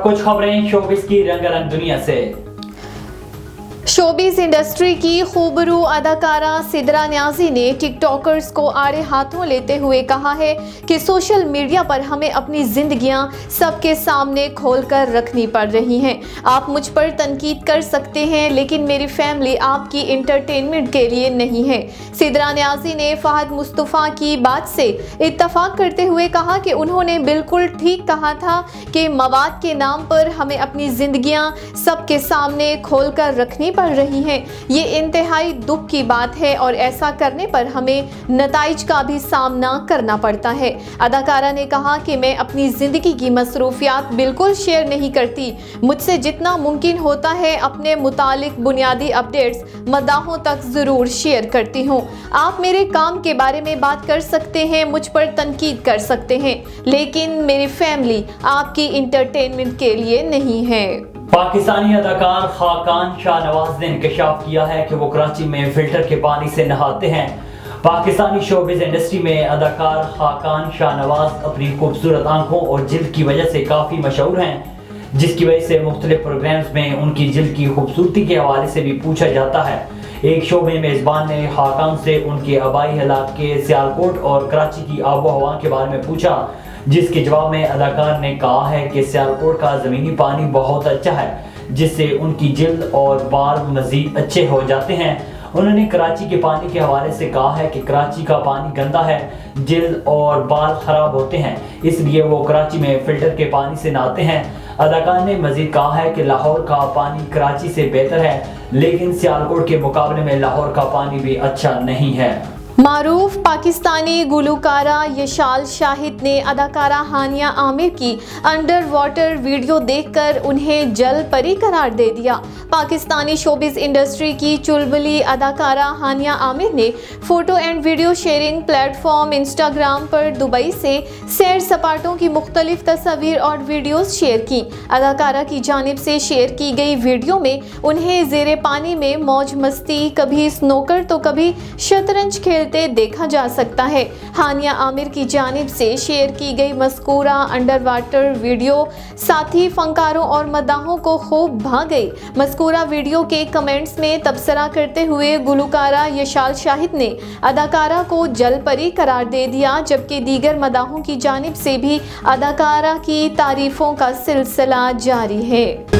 कुछ खबरें शोबिस की रंगारंग दुनिया से। शोबिस इंडस्ट्री की खूबरू अदाकारा सिद्रा न्याजी ने टिकटॉकर्स को आड़े हाथों लेते हुए कहा है कि सोशल मीडिया पर हमें अपनी जिंदगियां सबके सामने खोलकर रखनी पड़ रही हैं। आप मुझ पर तनकीद कर सकते हैं, लेकिन मेरी फैमिली आपकी इंटरटेनमेंट के लिए नहीं है। सिद्रा न्याजी ने फहद मुस्तफ़ा की बात से इत्तफाक करते हुए कहा कि उन्होंने बिल्कुल ठीक कहा था कि मवाद के नाम पर हमें अपनी जिंदगियां सबके सामने खोलकर रखनी पड़ रही हैं। ये इंतहाई दुख की बात है और ऐसा करने पर हमें नताइज का भी सामना करना पड़ता है। अदाकारा ने कहा कि मैं अपनी ज़िंदगी की मसरूफियात बिल्कुल शेयर नहीं करती। मुझसे जितना मुमकिन होता है अपने मुतालिक बुनियादी अपडेट्स मदाहों तक ज़रूर शेयर करती हूँ। आप मेरे काम के बारे में बात कर सकते हैं, मुझ पर तनकीद कर सकते हैं, लेकिन मेरी फैमिली आपकी इंटरटेनमेंट के लिए नहीं है। पाकिस्तानी अदाकार खाकान शाहनवाज ने इंकशाफ किया है कि वो कराची में फिल्टर के पानी से नहाते हैं। पाकिस्तानी शोबिस इंडस्ट्री में अदाकार खाकान शाहनवाज अपनी खूबसूरत आंखों और जिल्द की वजह से काफ़ी मशहूर हैं, जिसकी वजह से मुख्तलिफ प्रोग्राम्स में उनकी जिल्द की खूबसूरती के हवाले से भी पूछा जाता है। एक शो में मेज़बान ने खाकान से उनके आबाई इलाके सियालकोट और कराची की आबो हवा के बारे में पूछा, जिसके जवाब में अदाकार ने कहा है कि सियालकोट का ज़मीनी पानी बहुत अच्छा है, जिससे उनकी जिल्द और बाल मज़ीद अच्छे हो जाते हैं। उन्होंने कराची के पानी के हवाले से कहा है कि कराची का पानी गंदा है, जिल्द और बाल ख़राब होते हैं, इसलिए वो कराची में फ़िल्टर के पानी से नहाते हैं। अदाकार ने मज़ीद कहा है कि लाहौर का पानी कराची से बेहतर है, लेकिन सियालकोट के मुकाबले में लाहौर का पानी भी अच्छा नहीं है। मारूफ पाकिस्तानी गुलकारा यशाल शाहिद ने अदाकारा हानिया आमिर की अंडर वाटर वीडियो देखकर उन्हें जल परी करार दे दिया। पाकिस्तानी शोबिस इंडस्ट्री की चुलबुली अदाकारा हानिया आमिर ने photo and video sharing platform Instagram पर दुबई से सैर सपाटों की मुख्तलिफ तस्वीर और वीडियोस शेयर की। अदाकारा की जानिब से शेयर की गई वीडियो में उन्हें ज़ेरे पानी में मौज मस्ती, कभी स्नोकर तो कभी शतरंज खेल देखा जा सकता है। हानिया आमिर की जानिब से शेयर की गई मज़कूरा अंडर वाटर वीडियो साथी फनकारों और मदाहों को खूब भा गई। मज़कूरा वीडियो के कमेंट्स में तबसरा करते हुए गुलकारा यशाल शाहिद ने अदाकारा को जल परी करार दे दिया, जबकि दीगर मदाहों की जानिब से भी अदाकारा की तारीफों का सिलसिला जारी है।